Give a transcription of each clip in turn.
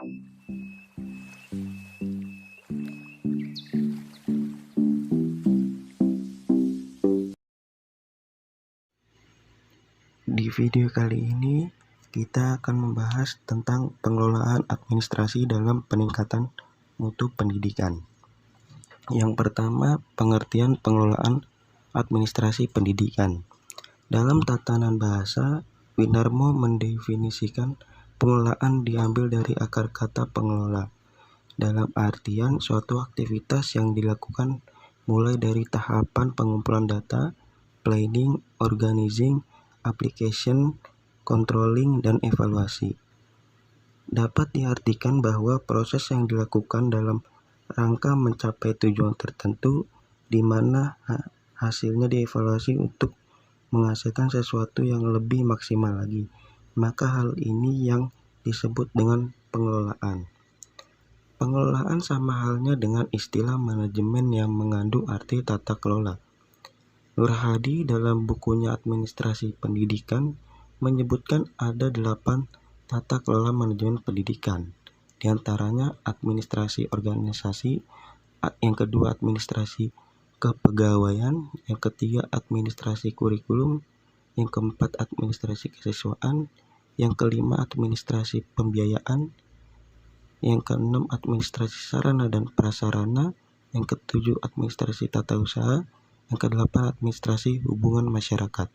Di video kali ini kita akan membahas tentang pengelolaan administrasi dalam peningkatan mutu pendidikan. Yang pertama, pengertian pengelolaan administrasi pendidikan. Dalam tatanan bahasa, Winarmo mendefinisikan pengelolaan diambil dari akar kata pengelola, dalam artian suatu aktivitas yang dilakukan mulai dari tahapan pengumpulan data, planning, organizing, application, controlling, dan evaluasi. Dapat diartikan bahwa proses yang dilakukan dalam rangka mencapai tujuan tertentu, di mana hasilnya dievaluasi untuk menghasilkan sesuatu yang lebih maksimal lagi. Maka hal ini yang disebut dengan pengelolaan. Pengelolaan sama halnya dengan istilah manajemen yang mengandung arti tata kelola. Nur Hadi dalam bukunya Administrasi Pendidikan menyebutkan ada 8 tata kelola manajemen pendidikan. Di antaranya administrasi organisasi, yang kedua administrasi kepegawaian, yang ketiga administrasi kurikulum, yang keempat administrasi kesiswaan, yang kelima administrasi pembiayaan, yang keenam administrasi sarana dan prasarana, yang ketujuh administrasi tata usaha, yang kedelapan administrasi hubungan masyarakat.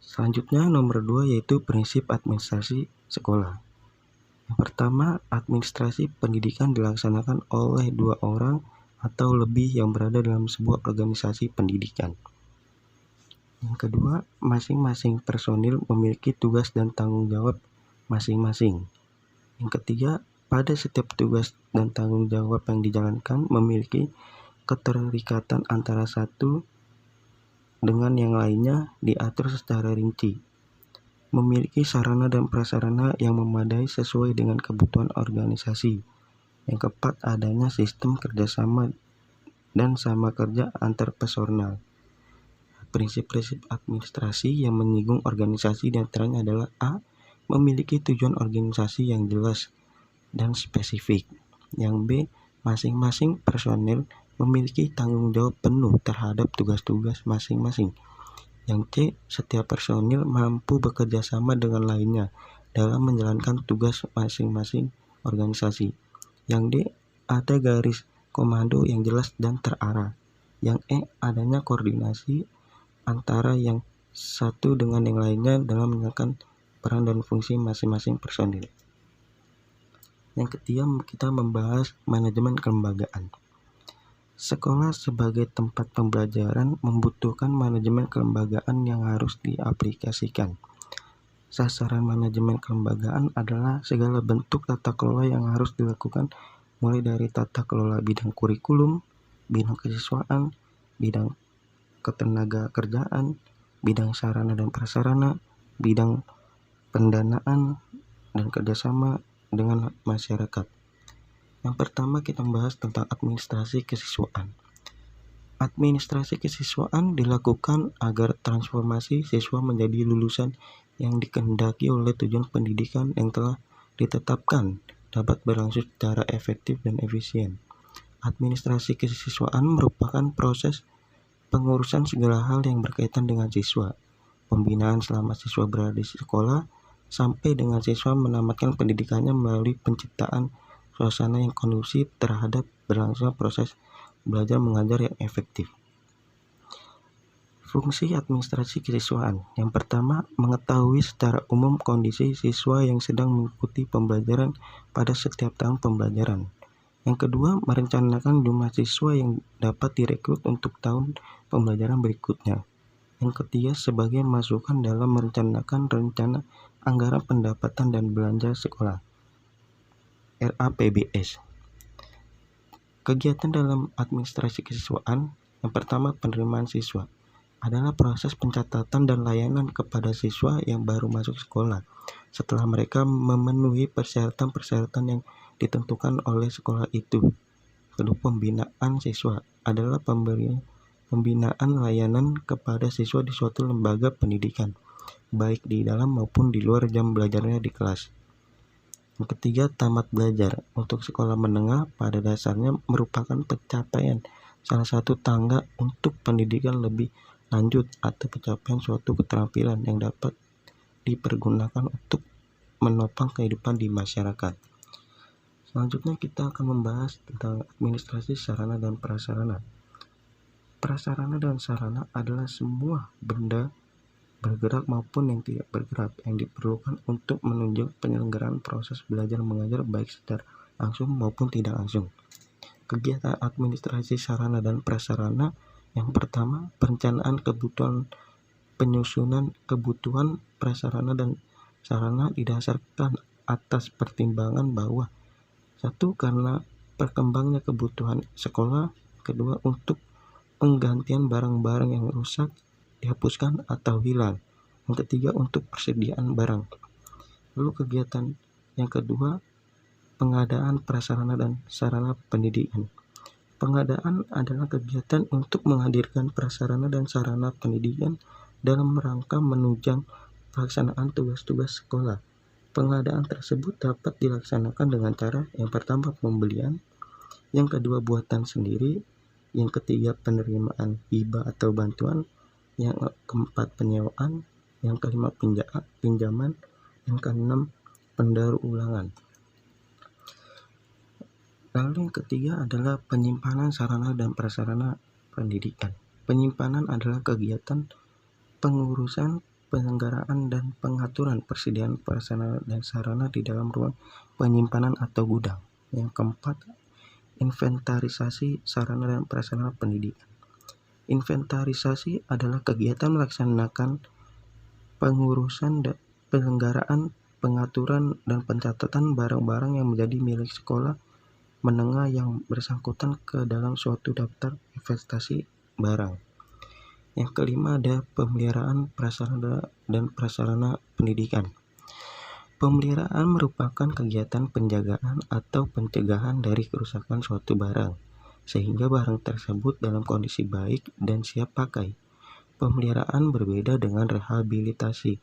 Selanjutnya nomor 2 yaitu prinsip administrasi sekolah. Yang pertama, administrasi pendidikan dilaksanakan oleh 2 orang atau lebih yang berada dalam sebuah organisasi pendidikan. Yang kedua, masing-masing personil memiliki tugas dan tanggung jawab masing-masing. Yang ketiga, pada setiap tugas dan tanggung jawab yang dijalankan memiliki keterikatan antara satu dengan yang lainnya diatur secara rinci. Memiliki sarana dan prasarana yang memadai sesuai dengan kebutuhan organisasi. Yang keempat, adanya sistem kerjasama dan sama kerja antar personal. Prinsip-prinsip administrasi yang menyinggung organisasi diantaranya adalah A. Memiliki tujuan organisasi yang jelas dan spesifik. Yang B. Masing-masing personel memiliki tanggung jawab penuh terhadap tugas-tugas masing-masing. Yang C. Setiap personil mampu bekerja sama dengan lainnya dalam menjalankan tugas masing-masing organisasi. Yang D. Ada garis komando yang jelas dan terarah. Yang E. Adanya koordinasi antara yang satu dengan yang lainnya dalam menjalankan peran dan fungsi masing-masing personil. Yang ketiga, kita membahas manajemen kelembagaan. Sekolah sebagai tempat pembelajaran membutuhkan manajemen kelembagaan yang harus diaplikasikan. Sasaran manajemen kelembagaan adalah segala bentuk tata kelola yang harus dilakukan, mulai dari tata kelola bidang kurikulum, bidang kesiswaan, bidang ketenaga kerjaan, bidang sarana dan prasarana, bidang pendanaan, dan kerjasama dengan masyarakat. Yang pertama, kita membahas tentang administrasi kesiswaan. Administrasi kesiswaan dilakukan agar transformasi siswa menjadi lulusan yang dikehendaki oleh tujuan pendidikan yang telah ditetapkan dapat berlangsung secara efektif dan efisien. Administrasi kesiswaan merupakan proses pengurusan segala hal yang berkaitan dengan siswa, pembinaan selama siswa berada di sekolah, sampai dengan siswa menamatkan pendidikannya melalui penciptaan suasana yang kondusif terhadap berlangsungnya proses belajar mengajar yang efektif. Fungsi administrasi kesiswaan. Yang pertama, mengetahui secara umum kondisi siswa yang sedang mengikuti pembelajaran pada setiap tahun pembelajaran. Yang kedua, merencanakan jumlah siswa yang dapat direkrut untuk tahun pembelajaran berikutnya. Yang ketiga, sebagai masukan dalam merencanakan rencana anggaran pendapatan dan belanja sekolah. RAPBS. Kegiatan dalam administrasi kesiswaan. Yang pertama, penerimaan siswa adalah proses pencatatan dan layanan kepada siswa yang baru masuk sekolah setelah mereka memenuhi persyaratan-persyaratan yang ditentukan oleh sekolah itu. Kedua, pembinaan siswa adalah pembinaan layanan kepada siswa di suatu lembaga pendidikan, baik di dalam maupun di luar jam belajarnya di kelas. Yang ketiga, tamat belajar. Untuk sekolah menengah pada dasarnya merupakan pencapaian salah satu tangga untuk pendidikan lebih lanjut atau pencapaian suatu keterampilan yang dapat dipergunakan untuk menopang kehidupan di masyarakat. Selanjutnya kita akan membahas tentang administrasi sarana dan prasarana. Prasarana dan sarana adalah semua benda bergerak maupun yang tidak bergerak yang diperlukan untuk menunjang penyelenggaraan proses belajar mengajar baik secara langsung maupun tidak langsung. Kegiatan administrasi sarana dan prasarana yang pertama, perencanaan kebutuhan penyusunan kebutuhan prasarana dan sarana didasarkan atas pertimbangan bahwa satu, karena berkembangnya kebutuhan sekolah, kedua, untuk penggantian barang-barang yang rusak, dihapuskan atau hilang. Yang ketiga, untuk persediaan barang. Lalu kegiatan yang kedua, pengadaan prasarana dan sarana pendidikan. Pengadaan adalah kegiatan untuk menghadirkan prasarana dan sarana pendidikan dalam rangka menunjang pelaksanaan tugas-tugas sekolah. Pengadaan tersebut dapat dilaksanakan dengan cara yang pertama pembelian, yang kedua buatan sendiri, yang ketiga penerimaan hibah atau bantuan, yang keempat penyewaan, yang kelima pinjaman, yang keenam pendaur ulangan. Lalu yang ketiga adalah penyimpanan sarana dan prasarana pendidikan. Penyimpanan adalah kegiatan pengurusan, penyelenggaraan, dan pengaturan persediaan prasarana dan sarana di dalam ruang penyimpanan atau gudang. Yang keempat, inventarisasi sarana dan prasarana pendidikan. Inventarisasi adalah kegiatan melaksanakan pengurusan dan penyelenggaraan, pengaturan, dan pencatatan barang-barang yang menjadi milik sekolah menengah yang bersangkutan ke dalam suatu daftar investasi barang. Yang kelima ada pemeliharaan prasarana dan prasarana pendidikan. Pemeliharaan merupakan kegiatan penjagaan atau pencegahan dari kerusakan suatu barang, sehingga barang tersebut dalam kondisi baik dan siap pakai. Pemeliharaan berbeda dengan rehabilitasi.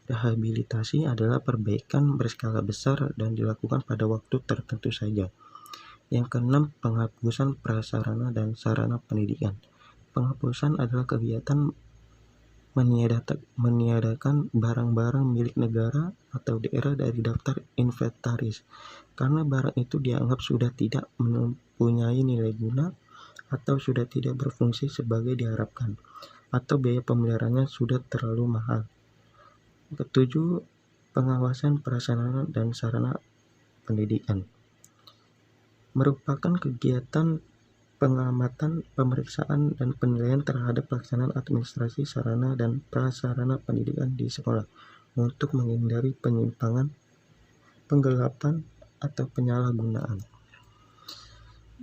Rehabilitasi adalah perbaikan berskala besar dan dilakukan pada waktu tertentu saja. Yang keenam, penghapusan prasarana dan sarana pendidikan. Penghapusan adalah kegiatan meniadakan barang-barang milik negara atau daerah dari daftar inventaris karena barang itu dianggap sudah tidak mempunyai nilai guna atau sudah tidak berfungsi sebagai diharapkan atau biaya pemeliharaannya sudah terlalu mahal. Ketujuh, pengawasan prasarana dan sarana pendidikan merupakan kegiatan pengamatan, pemeriksaan, dan penilaian terhadap pelaksanaan administrasi sarana dan prasarana pendidikan di sekolah untuk menghindari penyimpangan, penggelapan, atau penyalahgunaan.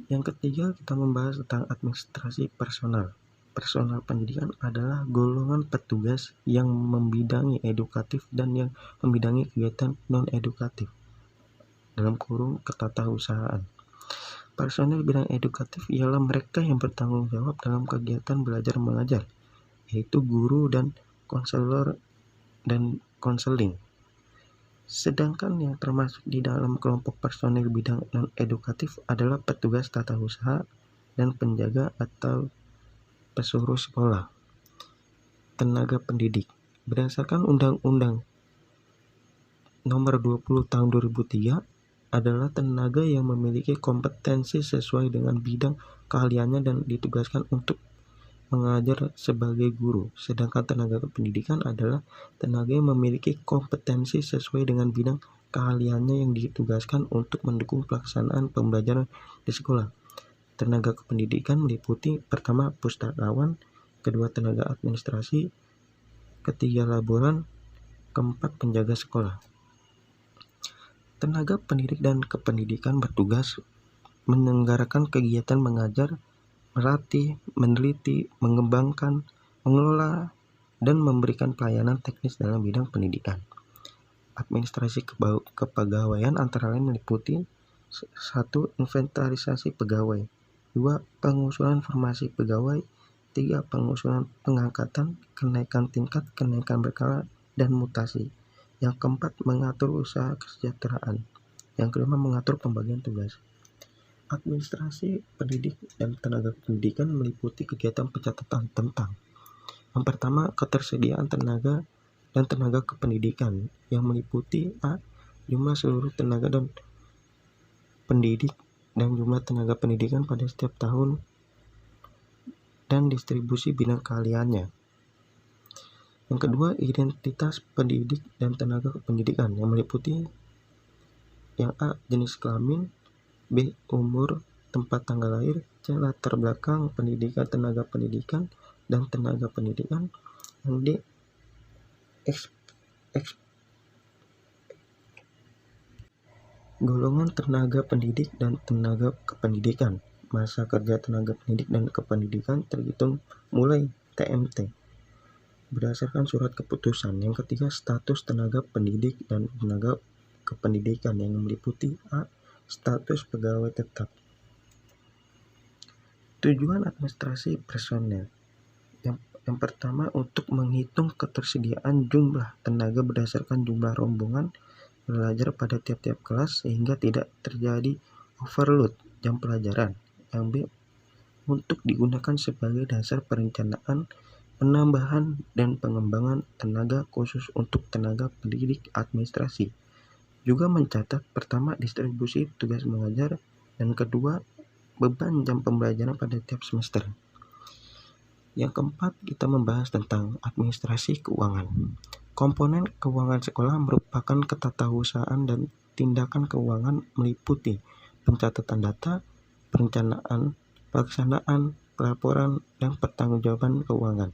Yang ketiga, kita membahas tentang administrasi personal. Personal pendidikan adalah golongan petugas yang membidangi edukatif dan yang membidangi kegiatan non-edukatif dalam kurung ketatausahaan. Personel bidang edukatif ialah mereka yang bertanggung jawab dalam kegiatan belajar mengajar, yaitu guru dan konselor dan konseling. Sedangkan yang termasuk di dalam kelompok personel bidang non-edukatif adalah petugas tata usaha dan penjaga atau pesuruh sekolah. Tenaga pendidik. Berdasarkan Undang-Undang Nomor 20 Tahun 2003, adalah tenaga yang memiliki kompetensi sesuai dengan bidang keahliannya dan ditugaskan untuk mengajar sebagai guru. Sedangkan tenaga pendidikan adalah tenaga yang memiliki kompetensi sesuai dengan bidang keahliannya yang ditugaskan untuk mendukung pelaksanaan pembelajaran di sekolah. Tenaga kependidikan meliputi pertama pustakawan, kedua tenaga administrasi, ketiga laboran, keempat penjaga sekolah. Tenaga pendidik dan kependidikan bertugas menyelenggarakan kegiatan mengajar, melatih, meneliti, mengembangkan, mengelola, dan memberikan pelayanan teknis dalam bidang pendidikan. Administrasi kepegawaian antara lain meliputi 1. Inventarisasi pegawai, 2. Pengusulan formasi pegawai, 3. Pengusulan pengangkatan, kenaikan tingkat, kenaikan berkala, dan mutasi. Yang keempat, mengatur usaha kesejahteraan. Yang kelima, mengatur pembagian tugas. Administrasi pendidik dan tenaga pendidikan meliputi kegiatan pencatatan tentang yang pertama, ketersediaan tenaga dan tenaga kependidikan yang meliputi A. Jumlah seluruh tenaga dan pendidik dan jumlah tenaga pendidikan pada setiap tahun dan distribusi bidang keahliannya. Yang kedua, identitas pendidik dan tenaga kependidikan yang meliputi yang A. jenis kelamin, B. umur, tempat tanggal lahir, C. latar belakang pendidikan tenaga pendidikan dan tenaga pendidikan, yang D. golongan tenaga pendidik dan tenaga kependidikan. Masa kerja tenaga pendidik dan kependidikan terhitung mulai TMT berdasarkan surat keputusan. Yang ketiga, status tenaga pendidik dan tenaga kependidikan yang meliputi A. status pegawai tetap. Tujuan administrasi personel. Yang pertama, untuk menghitung ketersediaan jumlah tenaga berdasarkan jumlah rombongan belajar pada tiap-tiap kelas sehingga tidak terjadi overload jam pelajaran. Yang B, untuk digunakan sebagai dasar perencanaan penambahan dan pengembangan tenaga khusus untuk tenaga pendidik administrasi. Juga mencatat pertama, distribusi tugas mengajar, dan kedua, beban jam pembelajaran pada tiap semester. Yang keempat, kita membahas tentang administrasi keuangan. Komponen keuangan sekolah merupakan ketatausahaan dan tindakan keuangan meliputi pencatatan data, perencanaan, pelaksanaan, pelaporan, dan pertanggungjawaban keuangan.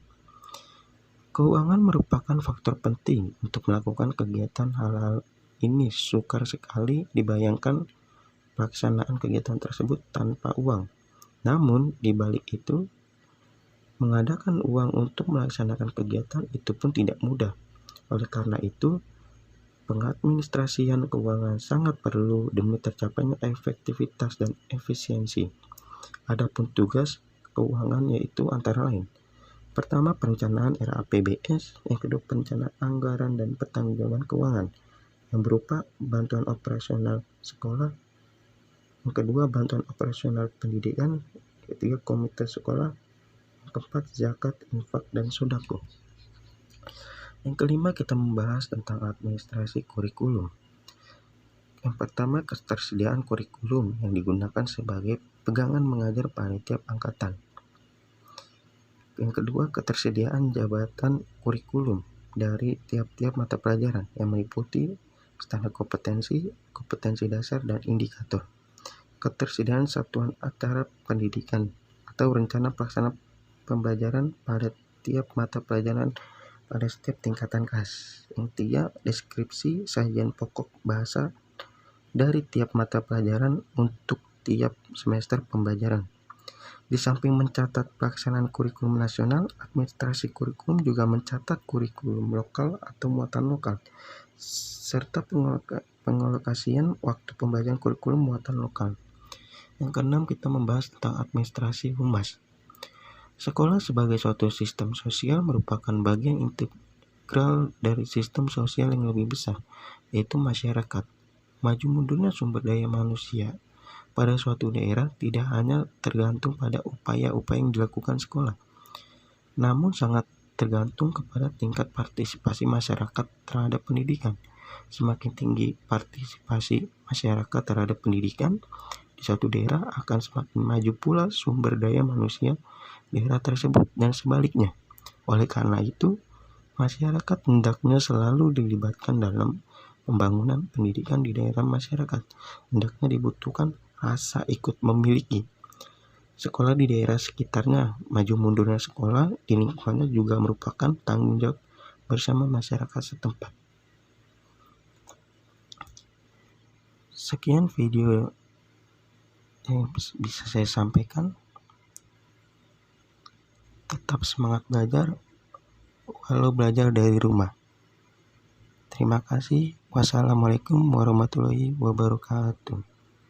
Keuangan merupakan faktor penting untuk melakukan kegiatan. Hal-hal ini sukar sekali dibayangkan pelaksanaan kegiatan tersebut tanpa uang. Namun, di balik itu, mengadakan uang untuk melaksanakan kegiatan itu pun tidak mudah. Oleh karena itu, pengadministrasian keuangan sangat perlu demi tercapainya efektivitas dan efisiensi. Adapun tugas keuangan yaitu antara lain: pertama, perencanaan RAPBS, yang kedua, perencanaan anggaran dan pertanggungjawaban keuangan yang berupa bantuan operasional sekolah, yang kedua, bantuan operasional pendidikan, yang ketiga, komite sekolah, yang keempat, zakat, infak, dan sodako. Yang kelima, kita membahas tentang administrasi kurikulum. Yang pertama, ketersediaan kurikulum yang digunakan sebagai pegangan mengajar pada tiap angkatan. Yang kedua, ketersediaan jabatan kurikulum dari tiap-tiap mata pelajaran yang meliputi standar kompetensi, kompetensi dasar, dan indikator. Ketersediaan satuan acara pendidikan atau rencana pelaksana pembelajaran pada tiap mata pelajaran pada setiap tingkatan kelas. Yang ketiga, deskripsi sajian pokok bahasa dari tiap mata pelajaran untuk tiap semester pembelajaran. Di samping mencatat pelaksanaan kurikulum nasional, administrasi kurikulum juga mencatat kurikulum lokal atau muatan lokal, serta pengalokasian waktu pembelajaran kurikulum muatan lokal. Yang keenam, kita membahas tentang administrasi humas. Sekolah sebagai suatu sistem sosial merupakan bagian integral dari sistem sosial yang lebih besar, yaitu masyarakat. Maju mundurnya sumber daya manusia pada suatu daerah tidak hanya tergantung pada upaya-upaya yang dilakukan sekolah, namun sangat tergantung kepada tingkat partisipasi masyarakat terhadap pendidikan. Semakin tinggi partisipasi masyarakat terhadap pendidikan di suatu daerah, akan semakin maju pula sumber daya manusia daerah tersebut, dan sebaliknya. Oleh karena itu, masyarakat hendaknya selalu dilibatkan dalam pembangunan pendidikan di daerah masyarakat. Hendaknya dibutuhkan rasa ikut memiliki. Sekolah di daerah sekitarnya, maju mundurnya sekolah di lingkungannya juga merupakan tanggung jawab bersama masyarakat setempat. Sekian video yang bisa saya sampaikan. Tetap semangat belajar, walau belajar dari rumah. Terima kasih. Wassalamualaikum warahmatullahi wabarakatuh.